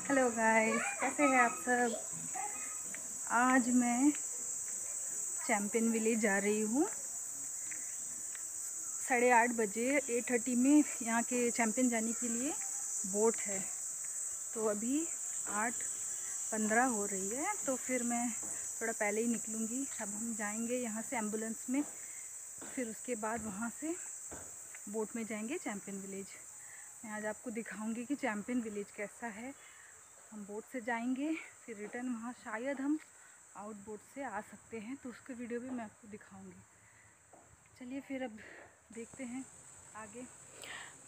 Hello guys, कैसे हैं आप सब। आज मैं चैम्पियन विलेज जा रही हूँ। 8:30 बजे 8:30 में यहाँ के चैम्पियन जाने के लिए बोट है। तो अभी 8:15 हो रही है, तो फिर मैं थोड़ा पहले ही निकलूँगी। अब हम जाएंगे यहाँ से एम्बुलेंस में, फिर उसके बाद वहाँ से बोट में जाएंगे चैम्पियन विलेज। मैं आज आपको दिखाऊंगी कि चैम्पियन विलेज कैसा है। हम बोट से जाएंगे, फिर रिटर्न वहाँ शायद हम आउट बोट से आ सकते हैं, तो उसका वीडियो भी मैं आपको दिखाऊंगी। चलिए फिर अब देखते हैं आगे।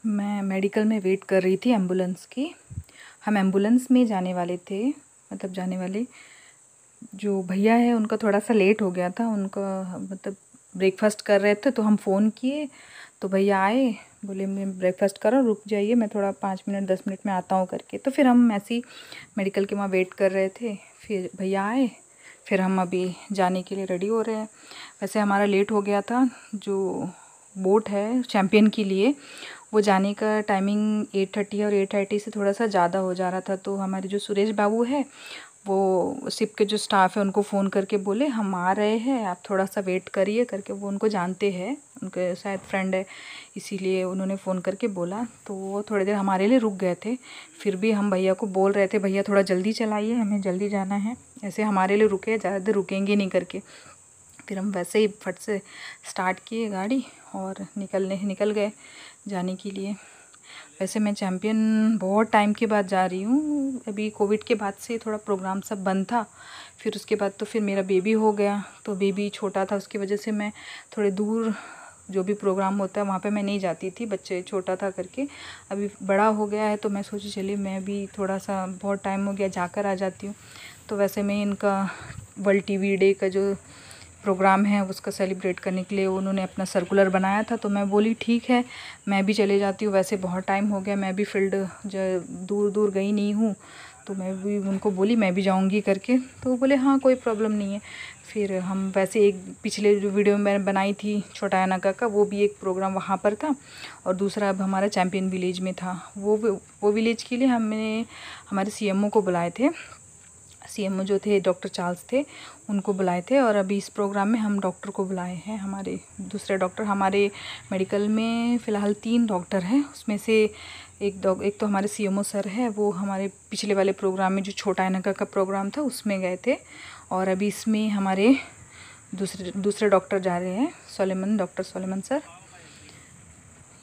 मैं मेडिकल में वेट कर रही थी एम्बुलेंस की। हम एम्बुलेंस में जाने वाले थे, मतलब जाने वाले जो भैया है उनका थोड़ा सा लेट हो गया था। उनका मतलब ब्रेकफास्ट कर रहे थे, तो हम फ़ोन किए तो भैया आए, बोले मैं ब्रेकफास्ट करो, रुक जाइए, मैं थोड़ा 5 मिनट 10 मिनट में आता हूँ करके। तो फिर हम ऐसे ही मेडिकल के वहाँ वेट कर रहे थे, फिर भैया आए, फिर हम अभी जाने के लिए रेडी हो रहे हैं। वैसे हमारा लेट हो गया था। जो बोट है चैम्पियन के लिए, वो जाने का टाइमिंग 8:30 है और 8:30 से थोड़ा सा ज़्यादा हो जा रहा था। तो हमारे जो सुरेश बाबू है, वो शिप के जो स्टाफ है उनको फ़ोन करके बोले हम आ रहे हैं, आप थोड़ा सा वेट करिए करके। वो उनको जानते हैं, उनके शायद फ्रेंड है, इसीलिए उन्होंने फ़ोन करके बोला। तो वो थोड़ी देर हमारे लिए रुक गए थे। फिर भी हम भैया को बोल रहे थे भैया थोड़ा जल्दी चलाइए, हमें जल्दी जाना है। ऐसे हमारे लिए रुके, ज़्यादा देर रुकेंगे नहीं करके। फिर हम वैसे ही फट से स्टार्ट किए गाड़ी और निकल गए जाने के लिए। वैसे मैं चैम्पियन बहुत टाइम के बाद जा रही हूँ। अभी कोविड के बाद से थोड़ा प्रोग्राम सब बंद था। फिर उसके बाद तो फिर मेरा बेबी हो गया, तो बेबी छोटा था, उसकी वजह से मैं थोड़े दूर जो भी प्रोग्राम होता है वहाँ पे मैं नहीं जाती थी, बच्चे छोटा था करके। अभी बड़ा हो गया है तो मैं सोची चलिए मैं भी थोड़ा सा, बहुत टाइम हो गया, जाकर आ जाती हूँ। तो वैसे मैं इनका वर्ल्ड टीवी डे का जो प्रोग्राम है उसका सेलिब्रेट करने के लिए उन्होंने अपना सर्कुलर बनाया था, तो मैं बोली ठीक है मैं भी चले जाती हूँ। वैसे बहुत टाइम हो गया, मैं भी फील्ड दूर दूर गई नहीं हूँ, तो मैं भी उनको बोली मैं भी जाऊँगी करके। तो वो बोले हाँ कोई प्रॉब्लम नहीं है। फिर हम वैसे एक पिछले जो वीडियो में मैंने बनाई थी छोटा यानाका का, वो भी एक प्रोग्राम वहाँ पर था, और दूसरा अब हमारा चैम्पियन विलेज में था। वो विलेज के लिए हमने हमारे CMO को बुलाए थे। CMO जो थे डॉक्टर चार्ल्स थे, उनको बुलाए थे। और अभी इस प्रोग्राम में हम डॉक्टर को बुलाए हैं, हमारे दूसरे डॉक्टर। हमारे मेडिकल में फ़िलहाल 3 डॉक्टर हैं, उसमें से एक तो हमारे CMO सर है, वो हमारे पिछले वाले प्रोग्राम में जो छोटा यानाका का प्रोग्राम था उसमें गए थे। और अभी इसमें हमारे दूसरे डॉक्टर जा रहे हैं, डॉक्टर सोलेमन सर।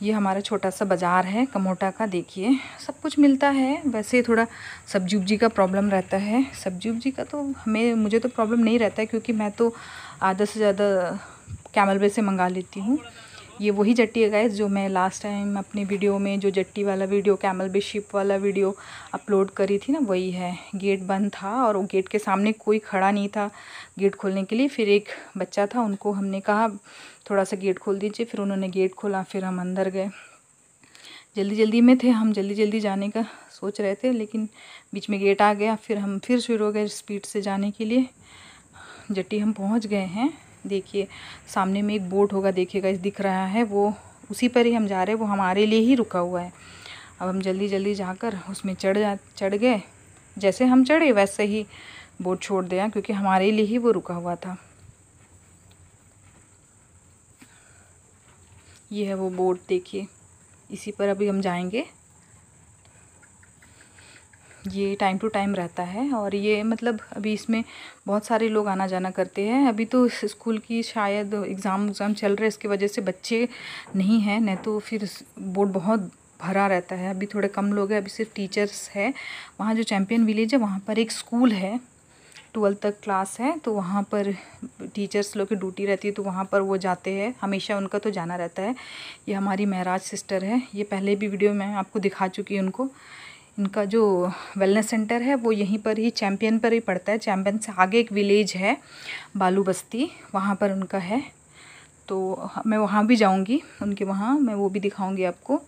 ये हमारा छोटा सा बाज़ार है कमोटा का, देखिए सब कुछ मिलता है। वैसे थोड़ा सब्जी उब्जी का प्रॉब्लम रहता है, सब्जी उब्जी का तो मुझे तो प्रॉब्लम नहीं रहता है, क्योंकि मैं तो आधा से ज़्यादा कैमल वे से मंगा लेती हूँ। ये वही जट्टी है गाइस जो मैं लास्ट टाइम अपनी वीडियो में, जो जट्टी वाला वीडियो, कैमल वे शिप वाला वीडियो अपलोड करी थी ना, वही है। गेट बंद था और वो गेट के सामने कोई खड़ा नहीं था गेट खोलने के लिए। फिर एक बच्चा था, उनको हमने कहा थोड़ा सा गेट खोल दीजिए, फिर उन्होंने गेट खोला, फिर हम अंदर गए। जल्दी जल्दी में थे हम, जल्दी जल्दी जाने का सोच रहे थे, लेकिन बीच में गेट आ गया, फिर हम फिर शुरू हो गए स्पीड से जाने के लिए। जट्टी हम पहुंच गए हैं। देखिए सामने में एक बोट होगा, देखिएगा इस दिख रहा है, वो उसी पर ही हम जा रहे हैं, वो हमारे लिए ही रुका हुआ है। अब हम जल्दी जल्दी जाकर उसमें चढ़ गए। जैसे हम चढ़े वैसे ही बोट छोड़ दिया, क्योंकि हमारे लिए ही वो रुका हुआ था। ये है वो बोट, देखिए इसी पर अभी हम जाएंगे। ये टाइम टू टाइम रहता है, और ये मतलब अभी इसमें बहुत सारे लोग आना जाना करते हैं। अभी तो स्कूल की शायद एग्ज़ाम चल रहे हैं, इसकी वजह से बच्चे नहीं हैं, नहीं तो फिर बोट बहुत भरा रहता है। अभी थोड़े कम लोग हैं, अभी सिर्फ टीचर्स है। वहाँ जो चैम्पियन विलेज है वहाँ पर एक स्कूल है, 12 तक क्लास है, तो वहाँ पर टीचर्स लोग की ड्यूटी रहती है, तो वहाँ पर वो जाते हैं, हमेशा उनका तो जाना रहता है। ये हमारी महराज सिस्टर है, ये पहले भी वीडियो में आपको दिखा चुकी है उनको। इनका जो वेलनेस सेंटर है वो यहीं पर ही चैम्पियन पर ही पड़ता है। चैम्पियन से आगे एक विलेज है बालू बस्ती, वहाँ पर उनका है। तो मैं वहाँ भी जाऊँगी उनके वहाँ, मैं वो भी दिखाऊँगी आपको।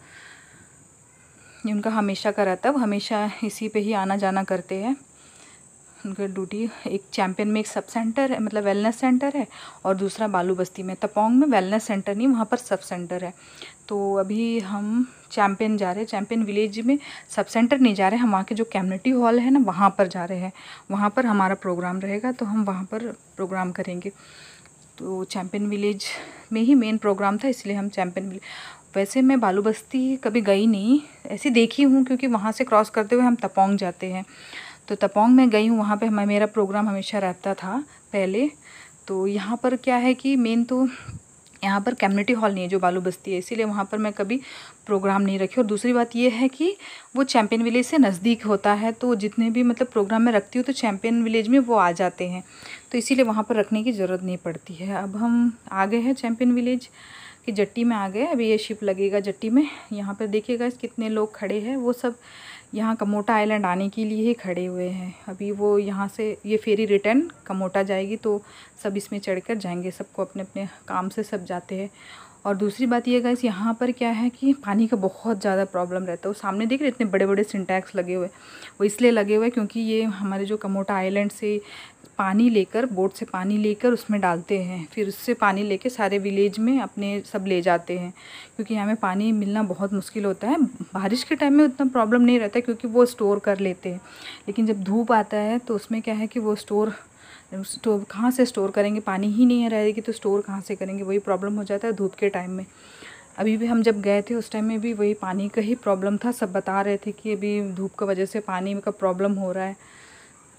ये उनका हमेशा का रहता है, वो हमेशा इसी पे ही आना जाना करते हैं। उनका ड्यूटी एक चैम्पियन में एक सब सेंटर है, मतलब वेलनेस सेंटर है, और दूसरा बालू बस्ती में। तपोंग में वेलनेस सेंटर नहीं, वहाँ पर सब सेंटर है। तो अभी हम चैम्पियन जा रहे हैं, चैम्पियन विलेज में सब सेंटर नहीं जा रहे हैं, हम वहाँ के जो कम्युनिटी हॉल है ना वहाँ पर जा रहे हैं। वहाँ पर हमारा प्रोग्राम रहेगा, तो हम वहाँ पर प्रोग्राम करेंगे। तो चैम्पियन विलेज में ही मेन प्रोग्राम था, इसलिए हम चैम्पियन विलेज। वैसे मैं बालू बस्ती कभी गई नहीं, ऐसे देखी हूँ, क्योंकि वहाँ से क्रॉस करते हुए हम तपोंग जाते हैं। तो तपोंग में गई हूँ, वहाँ पे मेरा प्रोग्राम हमेशा रहता था पहले। तो यहाँ पर क्या है कि मेन तो यहाँ पर कम्युनिटी हॉल नहीं है जो बालू बस्ती है, इसीलिए वहाँ पर मैं कभी प्रोग्राम नहीं रखी। और दूसरी बात ये है कि वो चैम्पियन विलेज से नज़दीक होता है, तो जितने भी मतलब प्रोग्राम मैं रखती हूँ तो चैम्पियन विलेज में वो आ जाते हैं, तो इसीलिए वहाँ पर रखने की ज़रूरत नहीं पड़ती है। अब हम आ गए हैं चैम्पियन विलेज की जट्टी में आ गए। अभी ये शिप लगेगा जट्टी में। यहाँ पर देखिएगा कितने लोग खड़े हैं, वो सब यहाँ कमोटा आइलैंड आने के लिए ही खड़े हुए हैं। अभी वो यहाँ से ये फेरी रिटर्न कमोटा जाएगी, तो सब इसमें चढ़कर जाएंगे, सबको अपने अपने काम से सब जाते हैं। और दूसरी बात ये गाइस, यहाँ पर क्या है कि पानी का बहुत ज़्यादा प्रॉब्लम रहता है। वो सामने देख रहे इतने बड़े बड़े सिंटैक्स लगे हुए, वो इसलिए लगे हुए क्योंकि ये हमारे जो कमोटा आइलैंड से पानी लेकर, बोट से पानी लेकर उसमें डालते हैं, फिर उससे पानी लेके सारे विलेज में अपने सब ले जाते हैं, क्योंकि यहाँ में पानी मिलना बहुत मुश्किल होता है। बारिश के टाइम में उतना प्रॉब्लम नहीं रहता है, क्योंकि वो स्टोर कर लेते हैं, लेकिन जब धूप आता है तो उसमें क्या है कि वो स्टोर कहाँ से स्टोर करेंगे, पानी ही नहीं रहेगी तो स्टोर कहाँ से करेंगे, वही प्रॉब्लम हो जाता है धूप के टाइम में। अभी भी हम जब गए थे उस टाइम में भी वही पानी का ही प्रॉब्लम था, सब बता रहे थे कि अभी धूप की वजह से पानी का प्रॉब्लम हो रहा है।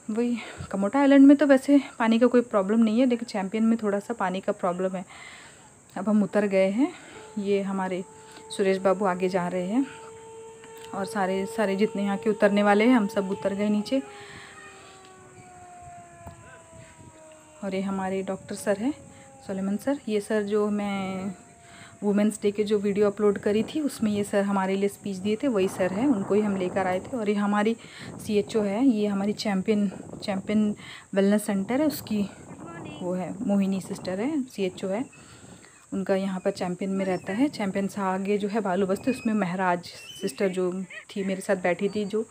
वही कमोटा आइलैंड में तो वैसे पानी का कोई प्रॉब्लम नहीं है, लेकिन चैम्पियन में थोड़ा सा पानी का प्रॉब्लम है। अब हम उतर गए हैं, ये हमारे सुरेश बाबू आगे जा रहे हैं, और सारे जितने यहाँ के उतरने वाले हैं हम सब उतर गए नीचे। और ये हमारे डॉक्टर सर हैं, सोलेमन सर। ये सर जो मैं वुमेंस डे के जो वीडियो अपलोड करी थी उसमें ये सर हमारे लिए स्पीच दिए थे, वही सर हैं, उनको ही हम लेकर आए थे। और ये हमारी CHO है, ये हमारी चैम्पियन वेलनेस सेंटर है, उसकी वो है मोहिनी सिस्टर है, CHO है उनका, यहाँ पर चैम्पियन में रहता है। चैम्पियन से आगे जो है बालू बस्ती, उसमें महराज सिस्टर जो थी मेरे साथ बैठी थी जो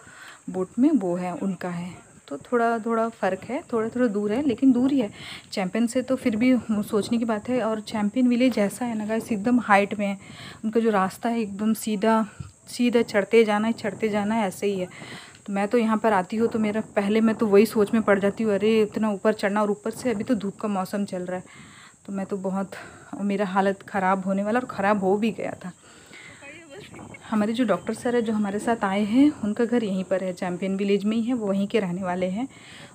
बोट में, वो है उनका है। तो थोड़ा फ़र्क है, थोड़ा दूर है, लेकिन दूर ही है चैम्पियन से, तो फिर भी सोचने की बात है। और चैम्पियन विलेज ऐसा है ना गाइस, एकदम हाइट में है, उनका जो रास्ता है एकदम सीधा चढ़ते जाना है, ऐसे ही है। तो मैं तो यहाँ पर आती हूँ तो मेरा पहले मैं तो वही सोच में पड़ जाती हूँ, अरे इतना ऊपर चढ़ना, और ऊपर से अभी तो धूप का मौसम चल रहा है, तो मैं तो बहुत, मेरा हालत ख़राब होने वाला, और ख़राब हो भी गया था। हमारे जो डॉक्टर सर है जो हमारे साथ आए हैं, उनका घर यहीं पर है, चैम्पियन विलेज में ही है, वो वहीं के रहने वाले हैं।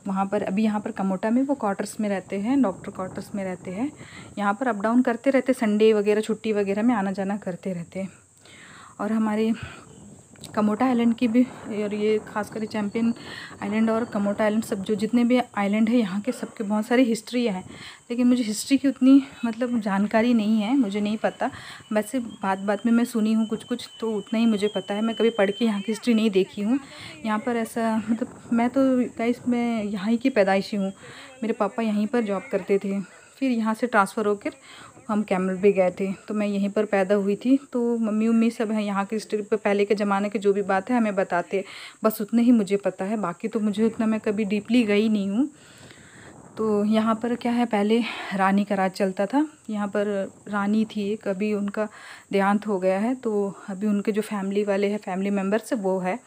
वहाँ पर अभी यहाँ पर कमोटा में वो क्वार्टर्स में रहते हैं, डॉक्टर क्वार्टर्स में रहते हैं। यहाँ पर अप डाउन करते रहते, संडे वगैरह छुट्टी वगैरह में आना जाना करते रहते हैं। और हमारे कमोटा आइलैंड की भी, और ये खासकर चैम्पियन आइलैंड और कमोटा आइलैंड सब जो जितने भी आइलैंड है यहाँ के, सबके बहुत सारी हिस्ट्री है, लेकिन मुझे हिस्ट्री की उतनी मतलब जानकारी नहीं है, मुझे नहीं पता। वैसे बात में मैं सुनी हूँ कुछ, तो उतना ही मुझे पता है, मैं कभी पढ़ के यहाँ की हिस्ट्री नहीं देखी हूँ। यहाँ पर ऐसा मतलब मैं तो गाइस मैं यहाँ ही की पैदाइशी हूँ, मेरे पापा यहीं पर जॉब करते थे, फिर यहाँ से ट्रांसफ़र होकर हम कैमल भी गए थे, तो मैं यहीं पर पैदा हुई थी। तो मम्मी सब हैं यहाँ की हिस्ट्री पे, पहले के ज़माने की जो भी बात है हमें बताते, बस उतने ही मुझे पता है, बाकी तो मुझे उतना मैं कभी डीपली गई नहीं हूँ। तो यहाँ पर क्या है, पहले रानी का राज चलता था, यहाँ पर रानी थी एक, अभी उनका देहांत हो गया है, तो अभी उनके जो फैमिली वाले हैं, फैमिली मेम्बर्स वो है,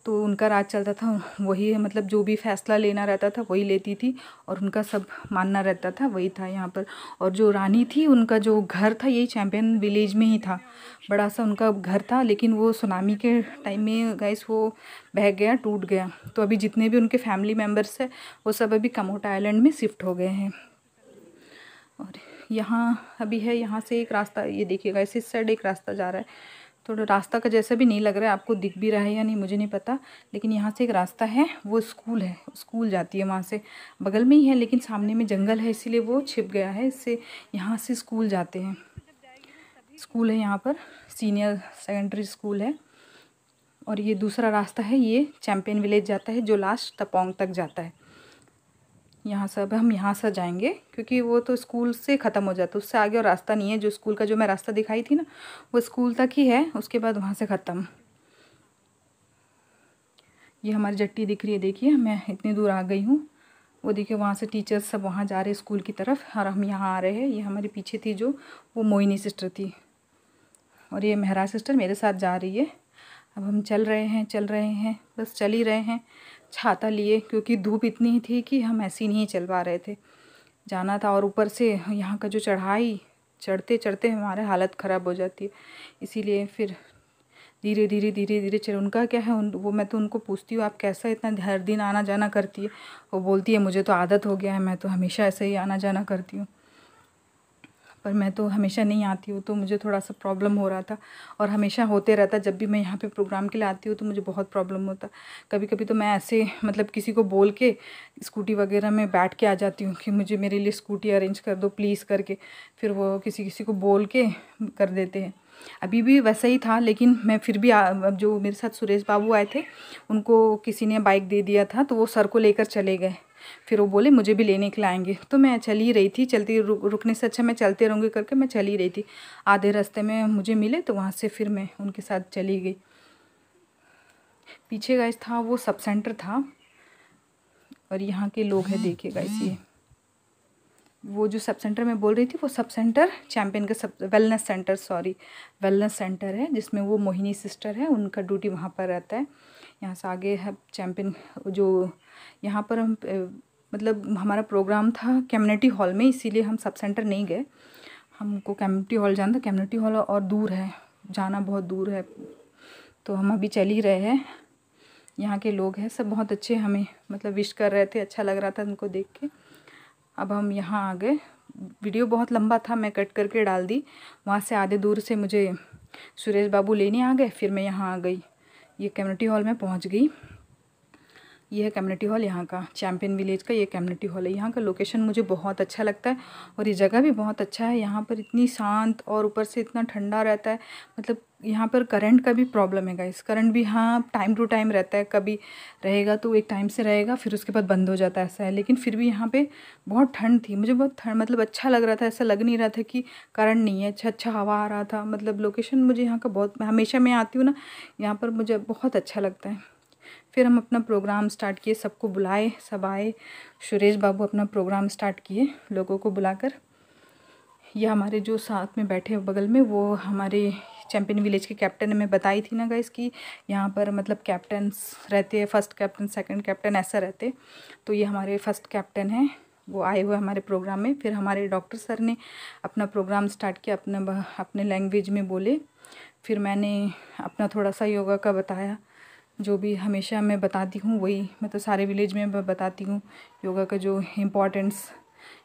तो उनका राज चलता था, वही मतलब जो भी फैसला लेना रहता था वही लेती थी, और उनका सब मानना रहता था, वही था यहाँ पर। और जो रानी थी उनका जो घर था यही चैम्पियन विलेज में ही था, बड़ा सा उनका घर था, लेकिन वो सुनामी के टाइम में गाइस वो बह गया, टूट गया। तो अभी जितने भी उनके फैमिली मेम्बर्स हैं वो सब अभी कमोटा आइलैंड में शिफ्ट हो गए हैं। और यहाँ अभी है, यहाँ से एक रास्ता, ये देखिएगा इस साइड एक रास्ता जा रहा है, थोड़ा रास्ता का जैसा भी नहीं लग रहा है, आपको दिख भी रहा है या नहीं मुझे नहीं पता, लेकिन यहाँ से एक रास्ता है, वो स्कूल है, स्कूल जाती है वहाँ से, बगल में ही है, लेकिन सामने में जंगल है इसीलिए वो छिप गया है, इससे यहाँ से स्कूल जाते हैं। स्कूल है यहाँ पर, सीनियर सेकेंडरी स्कूल है। और ये दूसरा रास्ता है, ये चैम्पियन विलेज जाता है, जो लास्ट तपोंग तक जाता है। यहाँ से अब हम यहाँ से जाएंगे, क्योंकि वो तो स्कूल से ख़त्म हो जाता है, उससे आगे और रास्ता नहीं है। जो स्कूल का जो मैं रास्ता दिखाई थी ना, वो स्कूल तक ही है, उसके बाद वहाँ से ख़त्म। ये हमारी जट्टी दिख रही है, देखिए मैं इतनी दूर आ गई हूँ। वो देखिए वहाँ से टीचर्स सब वहाँ जा रहे हैं स्कूल की तरफ और हम यहाँ आ रहे हैं। ये हमारे पीछे थी जो, वो मोहिनी सिस्टर थी और ये मेहरा सिस्टर मेरे साथ जा रही है। अब हम चल रहे हैं, बस चल ही रहे हैं छाता लिए, क्योंकि धूप इतनी थी कि हम ऐसे ही नहीं चल पा रहे थे, जाना था। और ऊपर से यहाँ का जो चढ़ाई, चढ़ते चढ़ते हमारे हालत ख़राब हो जाती है, इसीलिए फिर धीरे धीरे चल। उनका क्या है, वो मैं तो उनको पूछती हूँ आप कैसा इतना हर दिन आना जाना करती है। वो बोलती है मुझे तो आदत हो गया है, मैं तो हमेशा ऐसे ही आना जाना करती हूँ। पर मैं तो हमेशा नहीं आती हूँ, तो मुझे थोड़ा सा प्रॉब्लम हो रहा था और हमेशा होते रहता। जब भी मैं यहाँ पे प्रोग्राम के लिए आती हूँ तो मुझे बहुत प्रॉब्लम होता। कभी कभी तो मैं ऐसे मतलब किसी को बोल के स्कूटी वगैरह में बैठ के आ जाती हूँ कि मुझे मेरे लिए स्कूटी अरेंज कर दो प्लीज़ करके, फिर वो किसी को बोल के कर देते हैं। अभी भी वैसा ही था, लेकिन मैं फिर भी अब जो मेरे साथ सुरेश बाबू आए थे उनको किसी ने बाइक दे दिया था, तो वो सर को लेकर चले गए। फिर वो बोले मुझे भी लेने के लिए आएंगे, तो मैं चल ही रही थी, चलती रुकने से अच्छा मैं चलते रहूँगी करके मैं चल ही रही थी। आधे रास्ते में मुझे मिले तो वहाँ से फिर मैं उनके साथ चली गई। पीछे गाइस था वो सब सेंटर था और यहाँ के लोग हैं, देखिए गाइस ये वो जो सब सेंटर में बोल रही थी वो सब सेंटर चैम्पियन का सब वेलनेस सेंटर है, जिसमें वो मोहिनी सिस्टर है, उनका ड्यूटी वहाँ पर रहता है। यहाँ से आगे है चैम्पियन। जो यहाँ पर हम मतलब हमारा प्रोग्राम था कम्युनिटी हॉल में, इसीलिए हम सब सेंटर नहीं गए। हमको कम्युनिटी हॉल जाना था, कम्युनिटी हॉल और दूर है, जाना बहुत दूर है, तो हम अभी चल ही रहे हैं। यहाँ के लोग हैं सब बहुत अच्छे, हमें मतलब विश कर रहे थे, अच्छा लग रहा था उनको देख के। अब हम यहाँ आ गए। वीडियो बहुत लंबा था, मैं कट करके डाल दी। वहाँ से आधे दूर से मुझे सुरेश बाबू लेने आ गए, फिर मैं यहाँ आ गई, ये कम्युनिटी हॉल में पहुँच गई। ये है कम्युनिटी हॉल यहाँ का, चैम्पियन विलेज का ये कम्युनिटी हॉल है। यहाँ का लोकेशन मुझे बहुत अच्छा लगता है और ये जगह भी बहुत अच्छा है। यहाँ पर इतनी शांत और ऊपर से इतना ठंडा रहता है। मतलब यहाँ पर करंट का भी प्रॉब्लम है गाइस, करंट भी हाँ टाइम टू टाइम रहता है, कभी रहेगा तो एक टाइम से रहेगा फिर उसके बाद बंद हो जाता है, ऐसा है। लेकिन फिर भी यहाँ पर बहुत ठंड थी, मुझे बहुत ठंड मतलब अच्छा लग रहा था, ऐसा लग नहीं रहा था कि करंट नहीं है, अच्छा हवा आ रहा था। मतलब लोकेशन मुझे यहाँ का बहुत, हमेशा मैं आती हूँ ना यहाँ पर, मुझे बहुत अच्छा लगता है। फिर हम अपना प्रोग्राम स्टार्ट किए, सबको बुलाए, सब आए। सुरेश बाबू अपना प्रोग्राम स्टार्ट किए लोगों को बुलाकर। ये हमारे जो साथ में बैठे बगल में वो हमारे चैम्पियन विलेज के कैप्टन है। मैं बताई थी ना गाइस कि यहाँ पर मतलब कैप्टन्स रहते हैं, फर्स्ट कैप्टन सेकंड कैप्टन ऐसा रहते। तो ये हमारे फर्स्ट कैप्टन हैं, वो आए हुए हमारे प्रोग्राम में। फिर हमारे डॉक्टर सर ने अपना प्रोग्राम स्टार्ट किया, अपने लैंग्वेज में बोले। फिर मैंने अपना थोड़ा सा योगा का बताया, जो भी हमेशा मैं बताती हूँ वही, मैं तो सारे विलेज में बताती हूँ योगा का जो इम्पोर्टेंस,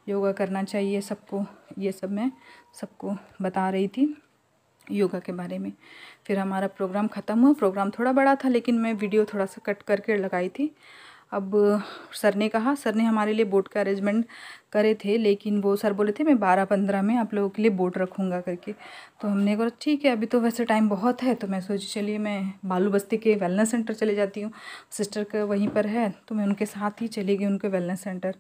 योगा करना चाहिए सबको, ये सब मैं सबको बता रही थी योगा के बारे में। फिर हमारा प्रोग्राम ख़त्म हुआ। प्रोग्राम थोड़ा बड़ा था लेकिन मैं वीडियो थोड़ा सा कट करके लगाई थी। अब सर ने कहा, सर ने हमारे लिए बोट का अरेंजमेंट करे थे, लेकिन वो सर बोले थे मैं 12-15 में आप लोगों के लिए बोट रखूँगा करके। तो हमने कहा ठीक है, अभी तो वैसे टाइम बहुत है, तो मैं सोची चलिए मैं बालू बस्ती के वेलनेस सेंटर चले जाती हूँ, सिस्टर का वहीं पर है, तो मैं उनके साथ ही चली गई उनके वेलनेस सेंटर,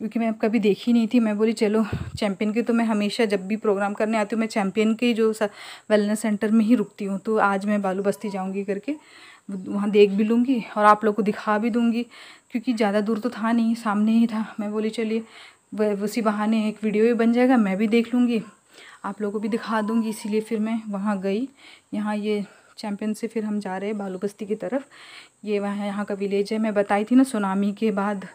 क्योंकि मैं कभी देखी नहीं थी। मैं बोली चलो चैम्पियन के, तो मैं हमेशा जब भी प्रोग्राम करने आती हूँ मैं चैम्पियन के जो वेलनेस सेंटर में ही रुकती हूँ, तो आज मैं बालू बस्ती जाऊँगी करके वहाँ देख भी लूँगी और आप लोग को दिखा भी दूँगी, क्योंकि ज़्यादा दूर तो था नहीं, सामने ही था। मैं बोली चलिए उसी बहाने एक वीडियो भी बन जाएगा, मैं भी देख लूँगी, आप लोगों को भी दिखा दूँगी, इसीलिए फिर मैं वहाँ गई। यहाँ ये चैम्पियन से फिर हम जा रहे हैं बालू बस्ती की तरफ। ये वहाँ यहाँ का विलेज है। मैं बताई थी ना सुनामी के बाद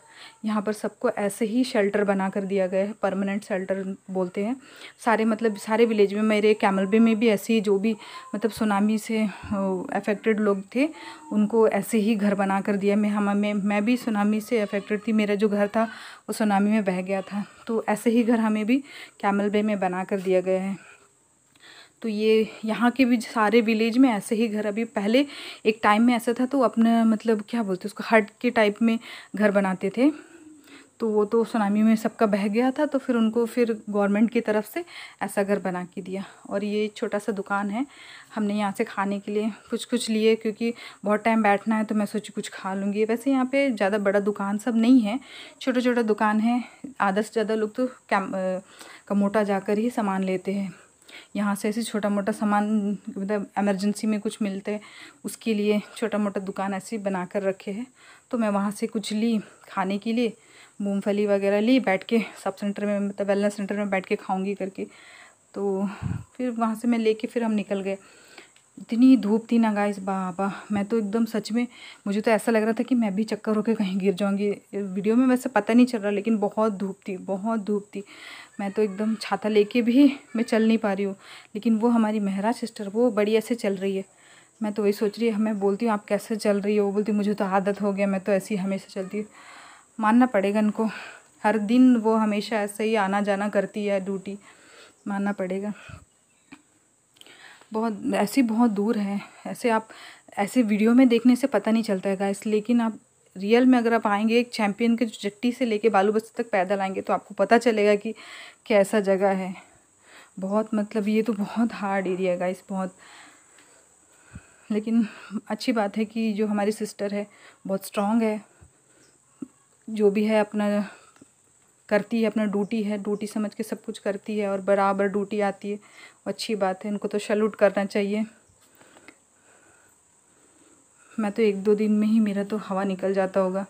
यहाँ पर सबको ऐसे ही शेल्टर बना कर दिया गया है, परमानेंट शेल्टर बोलते हैं सारे, मतलब सारे विलेज में। मेरे कैमलबे में भी ऐसे ही जो भी मतलब सुनामी से अफेक्टेड लोग थे उनको ऐसे ही घर बना कर दिया। मैं भी सुनामी से अफेक्टेड थी, मेरा जो घर था वो सुनामी में बह गया था, तो ऐसे ही घर हमें भी कैमलबे में बना कर दिया गया है। तो ये यहाँ के भी सारे विलेज में ऐसे ही घर, अभी पहले एक टाइम में ऐसा था, तो अपना मतलब क्या बोलते उसको हट के टाइप में घर बनाते थे, तो वो तो सुनामी में सबका बह गया था, तो फिर उनको फिर गवर्नमेंट की तरफ से ऐसा घर बना के दिया। और ये छोटा सा दुकान है, हमने यहाँ से खाने के लिए कुछ लिए, क्योंकि बहुत टाइम बैठना है तो मैं सोची कुछ खा लूँगी। वैसे यहाँ पे ज़्यादा बड़ा दुकान सब नहीं है, छोटा छोटा दुकान है। आधा से ज़्यादा लोग तो कमोटा जाकर ही सामान लेते हैं। यहाँ से ऐसे छोटा मोटा सामान मतलब इमरजेंसी में कुछ मिलते हैं उसके लिए छोटा मोटा दुकान ऐसे बना कर रखे हैं। तो मैं वहाँ से कुछ ली खाने के लिए, मूंगफली वगैरह ली, बैठ के सब सेंटर में मतलब वेलनेस सेंटर में बैठ के खाऊंगी करके। तो फिर वहाँ से मैं लेके फिर हम निकल गए। इतनी धूप थी ना गाइस, बाबा मैं तो एकदम सच में, मुझे तो ऐसा लग रहा था कि मैं भी चक्कर होकर कहीं गिर जाऊंगी। वीडियो में वैसे पता नहीं चल रहा, लेकिन बहुत धूप थी, बहुत धूप थी। मैं तो एकदम छाता लेके भी मैं चल नहीं पा रही हूँ। लेकिन वो हमारी मेहरा सिस्टर वो बढ़िया से चल रही है। मैं तो वही सोच रही है, मैं बोलती हूँ आप कैसे चल रही हो, वो बोलती मुझे तो आदत हो गया, मैं तो ऐसी हमेशा चलती हूँ। मानना पड़ेगा इनको, हर दिन वो हमेशा ऐसे ही आना जाना करती है ड्यूटी, मानना पड़ेगा। बहुत दूर है। ऐसे आप ऐसे वीडियो में देखने से पता नहीं चलता है गाइस, लेकिन आप रियल में अगर आप आएंगे एक चैंपियन के जट्टी से लेके बालू बस्ती तक पैदल आएंगे तो आपको पता चलेगा कि कैसा जगह है। बहुत मतलब ये तो बहुत हार्ड एरिया है गाइस, बहुत। लेकिन अच्छी बात है कि जो हमारी सिस्टर है बहुत स्ट्रांग है, जो भी है अपना करती है, अपना ड्यूटी है, ड्यूटी समझ के सब कुछ करती है और बराबर ड्यूटी आती है। अच्छी बात है, इनको तो सैल्यूट करना चाहिए। मैं तो 1-2 दिन में ही मेरा तो हवा निकल जाता होगा,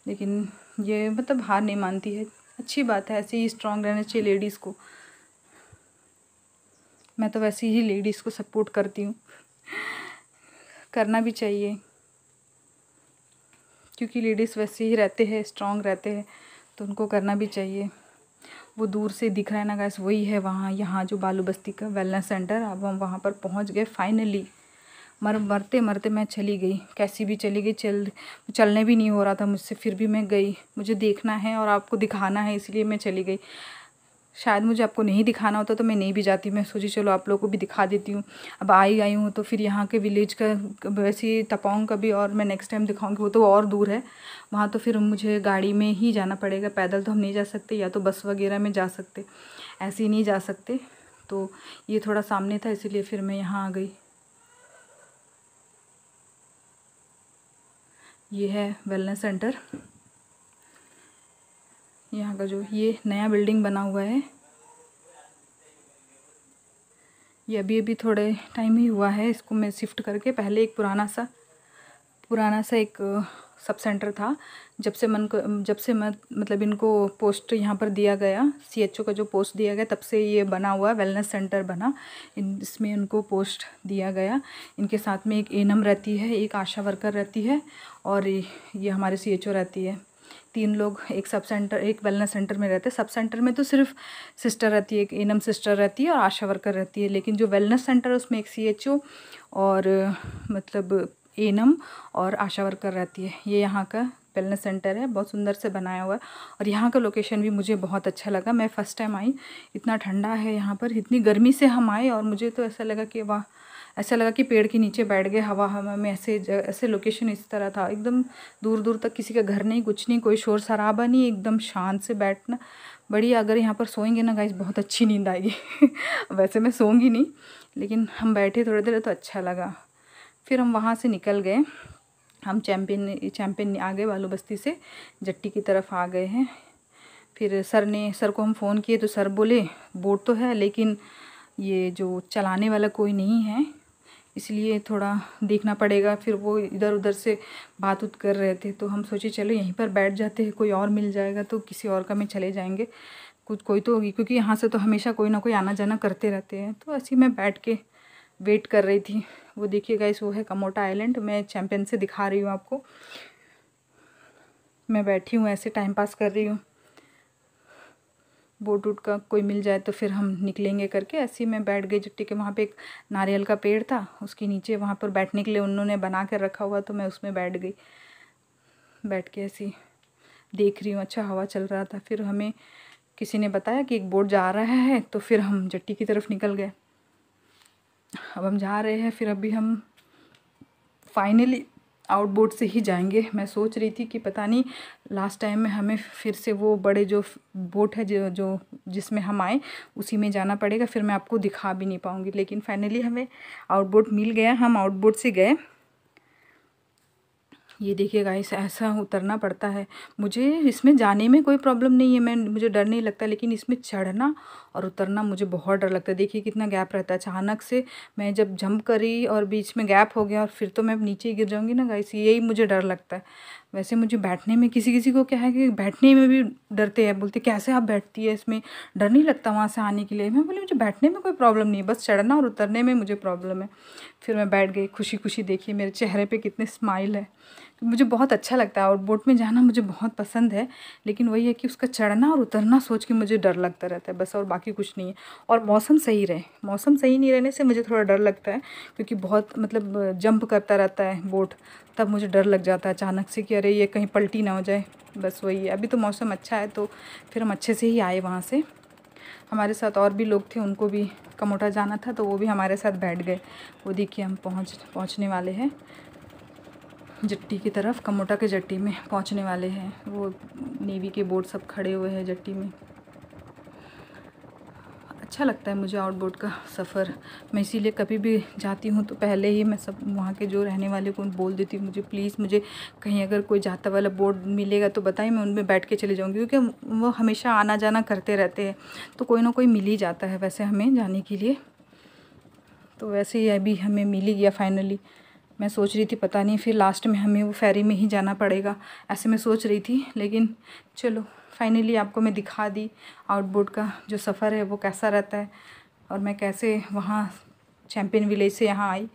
लेकिन ये मतलब हार नहीं मानती है। अच्छी बात है, ऐसे ही स्ट्रांग रहना चाहिए लेडीज़ को। मैं तो वैसे ही लेडीज़ को सपोर्ट करती हूँ, करना भी चाहिए, क्योंकि लेडीज़ वैसे ही रहते हैं, स्ट्रांग रहते हैं, तो उनको करना भी चाहिए। वो दूर से दिख रहा है ना गैस, वही है वहाँ, यहाँ जो बालू बस्ती का वेलनेस सेंटर। अब हम वहाँ पर पहुँच गए फाइनली। मरते मरते मैं चली गई, कैसी भी चली गई, चलने भी नहीं हो रहा था मुझसे, फिर भी मैं गई। मुझे देखना है और आपको दिखाना है, इसलिए मैं चली गई। शायद मुझे आपको नहीं दिखाना होता तो मैं नहीं भी जाती, मैं सोची चलो आप लोगों को भी दिखा देती हूँ। अब आई हूँ तो फिर यहाँ के विलेज का वैसे ही तपोंग का भी और मैं नेक्स्ट टाइम दिखाऊंगी, वो तो और दूर है। वहाँ तो फिर मुझे गाड़ी में ही जाना पड़ेगा, पैदल तो हम नहीं जा सकते, या तो बस वगैरह में जा सकते, ऐसे ही नहीं जा सकते। तो ये थोड़ा सामने था, इसीलिए फिर मैं यहाँ आ गई। ये है वेलनेस सेंटर। यहाँ का जो ये नया बिल्डिंग बना हुआ है, ये अभी थोड़े टाइम ही हुआ है इसको मैं शिफ्ट करके। पहले एक पुराना सा एक सब सेंटर था। जब से मतलब इनको पोस्ट यहाँ पर दिया गया, CHO का जो पोस्ट दिया गया, तब से ये बना हुआ वेलनेस सेंटर बना। इसमें उनको पोस्ट दिया गया। इनके साथ में एक एनम रहती है, एक आशा वर्कर रहती है और ये हमारे CHO रहती है। 3 लोग एक सब सेंटर, एक वेलनेस सेंटर में रहते हैं। सब सेंटर में तो सिर्फ सिस्टर रहती है, एक एनम सिस्टर रहती है और आशा वर्कर रहती है। लेकिन जो वेलनेस सेंटर है उसमें एक CHO और मतलब एनम और आशा वर्कर रहती है। ये यहाँ का वेलनेस सेंटर है, बहुत सुंदर से बनाया हुआ है और यहाँ का लोकेशन भी मुझे बहुत अच्छा लगा। मैं फ़र्स्ट टाइम आई, इतना ठंडा है यहाँ पर, इतनी गर्मी से हम आए और मुझे तो ऐसा लगा कि वाह, ऐसा लगा कि पेड़ के नीचे बैठ गए हवा में। ऐसे लोकेशन इस तरह था, एकदम दूर दूर तक किसी का घर नहीं, कुछ नहीं, कोई शोर शराबा नहीं, एकदम शांत से बैठना बढ़िया। अगर यहाँ पर सोएंगे ना गाइस, बहुत अच्छी नींद आएगी। वैसे मैं सोऊंगी नहीं, लेकिन हम बैठे थोड़ी देर तो अच्छा लगा। फिर हम वहाँ से निकल गए, हम चैम्पियन आ गए, बालू बस्ती से जट्टी की तरफ आ गए हैं। फिर सर को हम फ़ोन किए तो सर बोले बोट तो है, लेकिन ये जो चलाने वाला कोई नहीं है, इसलिए थोड़ा देखना पड़ेगा। फिर वो इधर उधर से बात उत कर रहे थे, तो हम सोचे चलो यहीं पर बैठ जाते हैं, कोई और मिल जाएगा तो किसी और का में चले जाएंगे, कोई तो होगी, क्योंकि यहाँ से तो हमेशा कोई ना कोई आना जाना करते रहते हैं। तो ऐसे ही मैं बैठ के वेट कर रही थी। वो देखिए गाइस, वो है कमोटा आइलैंड, मैं चैम्पियन से दिखा रही हूँ आपको। मैं बैठी हूँ ऐसे टाइम पास कर रही हूँ, बोट उट का कोई मिल जाए तो फिर हम निकलेंगे करके। ऐसे ही मैं बैठ गई जट्टी के, वहाँ पे एक नारियल का पेड़ था, उसके नीचे वहाँ पर बैठने के लिए उन्होंने बना कर रखा हुआ, तो मैं उसमें बैठ गई। बैठ के ऐसे देख रही हूँ, अच्छा हवा चल रहा था। फिर हमें किसी ने बताया कि एक बोट जा रहा है, तो फिर हम जट्टी की तरफ निकल गए। अब हम जा रहे हैं, फिर अभी हम फाइनली आउटबोट से ही जाएंगे। मैं सोच रही थी कि पता नहीं लास्ट टाइम में हमें फिर से वो बड़े जो बोट है जो जिसमें हम आए उसी में जाना पड़ेगा, फिर मैं आपको दिखा भी नहीं पाऊँगी। लेकिन फाइनली हमें आउटबोट मिल गया, हम आउटबोट से गए। ये देखिए गाइस, ऐसा उतरना पड़ता है। मुझे इसमें जाने में कोई प्रॉब्लम नहीं है, मुझे डर नहीं लगता, लेकिन इसमें चढ़ना और उतरना मुझे बहुत डर लगता है। देखिए कितना गैप रहता है। अचानक से मैं जब जंप करी और बीच में गैप हो गया और फिर तो मैं नीचे ही गिर जाऊँगी ना गाइस, यही मुझे डर लगता है। वैसे मुझे बैठने में, किसी को क्या है कि बैठने में भी डरते हैं, बोलते कैसे आप बैठती है, इसमें डर नहीं लगता वहाँ से आने के लिए। मैं बोली मुझे बैठने में कोई प्रॉब्लम नहीं है, बस चढ़ना और उतरने में मुझे प्रॉब्लम है। फिर मैं बैठ गई खुशी खुशी। देखिए मेरे चेहरे पे कितने स्माइल है। मुझे बहुत अच्छा लगता है और बोट में जाना मुझे बहुत पसंद है, लेकिन वही है कि उसका चढ़ना और उतरना सोच के मुझे डर लगता रहता है बस, और बाकी कुछ नहीं है। और मौसम सही रहे, मौसम सही नहीं रहने से मुझे थोड़ा डर लगता है, क्योंकि बहुत मतलब जंप करता रहता है बोट, तब मुझे डर लग जाता है अचानक से कि अरे ये कहीं पलटी ना हो जाए। बस वही है। अभी तो मौसम अच्छा है तो फिर हम अच्छे से ही आए वहाँ से। हमारे साथ और भी लोग थे, उनको भी कमोटा जाना था तो वो भी हमारे साथ बैठ गए। वो देखिए हम पहुँचने वाले हैं जट्टी की तरफ, कमोटा के जट्टी में पहुंचने वाले हैं। वो नेवी के बोट सब खड़े हुए हैं जट्टी में। अच्छा लगता है मुझे आउटबोट का सफ़र। मैं इसीलिए कभी भी जाती हूँ तो पहले ही मैं सब वहाँ के जो रहने वाले को बोल देती हूँ, मुझे प्लीज़, मुझे कहीं अगर कोई जाता वाला बोट मिलेगा तो बताइए, मैं उनमें बैठ के चले जाऊँगी, क्योंकि वो हमेशा आना जाना करते रहते हैं तो कोई ना कोई मिल ही जाता है वैसे हमें जाने के लिए। तो वैसे ही अभी हमें मिल ही गया फाइनली। मैं सोच रही थी पता नहीं फिर लास्ट में हमें वो फेरी में ही जाना पड़ेगा, ऐसे मैं सोच रही थी, लेकिन चलो फाइनली आपको मैं दिखा दी आउटबोट का जो सफ़र है वो कैसा रहता है, और मैं कैसे वहाँ चैम्पियन विलेज से यहाँ आई।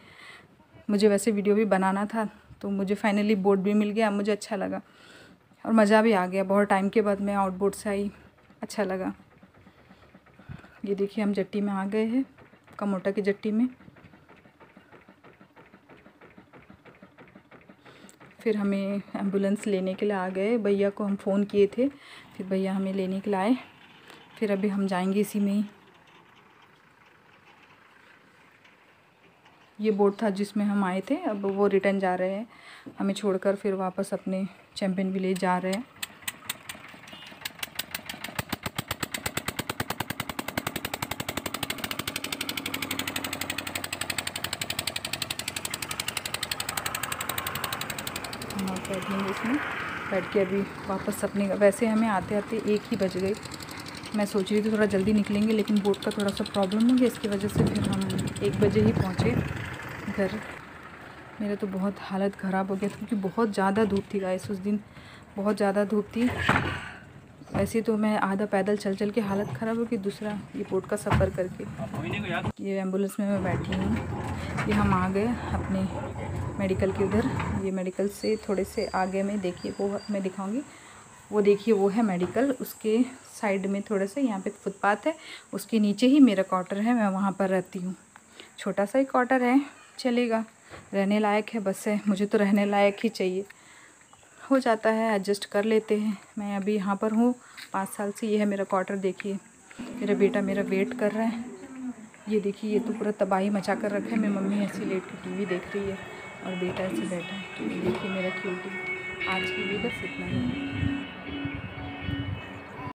मुझे वैसे वीडियो भी बनाना था तो मुझे फाइनली बोट भी मिल गया, मुझे अच्छा लगा और मज़ा भी आ गया। बहुत टाइम के बाद मैं आउटबोट से आई, अच्छा लगा। ये देखिए हम जट्टी में आ गए हैं, कमोटा की जट्टी में। फिर हमें एम्बुलेंस लेने के लिए आ गए, भैया को हम फ़ोन किए थे, फिर भैया हमें लेने के लिए आए। फिर अभी हम जाएंगे इसी में ही। ये बोट था जिसमें हम आए थे, अब वो रिटर्न जा रहे हैं हमें छोड़कर, फिर वापस अपने चैम्पियन विलेज जा रहे हैं। हम आप बैठेंगे इसमें, बैठ के अभी वापस अपने, वैसे हमें आते आते 1 ही बज गई। मैं सोच रही थी थोड़ा जल्दी निकलेंगे, लेकिन बोट का थोड़ा सा प्रॉब्लम हो गया, इसकी वजह से फिर हम 1 बजे ही पहुँचे घर। मेरा तो बहुत हालत ख़राब हो गया था क्योंकि बहुत ज़्यादा धूप थी गाइस उस दिन, बहुत ज़्यादा धूप थी। ऐसे तो मैं आधा पैदल चल के हालत ख़राब हो गई, दूसरा ये बोट का सफ़र करके। ये एम्बुलेंस में मैं बैठी हूँ। ये हम आ गए अपने मेडिकल के उधर। ये मेडिकल से थोड़े से आगे में देखिए, वो मैं दिखाऊंगी, वो देखिए वो है मेडिकल। उसके साइड में थोड़ा सा यहाँ पे फुटपाथ है, उसके नीचे ही मेरा क्वार्टर है, मैं वहाँ पर रहती हूँ। छोटा सा ही क्वार्टर है, चलेगा, रहने लायक है। बस है, मुझे तो रहने लायक ही चाहिए, हो जाता है, एडजस्ट कर लेते हैं। मैं अभी यहाँ पर हूँ 5 साल से। ये है मेरा क्वार्टर। देखिए मेरा बेटा मेरा वेट कर रहा है। ये देखिए, ये तो पूरा तबाही मचा कर रखा है। मेरी मम्मी ऐसी लेट के टीवी देख रही है और बेटा ऐसे बैठा है। ये देखिए मेरा क्यूटी। आज के लिए बस इतना ही।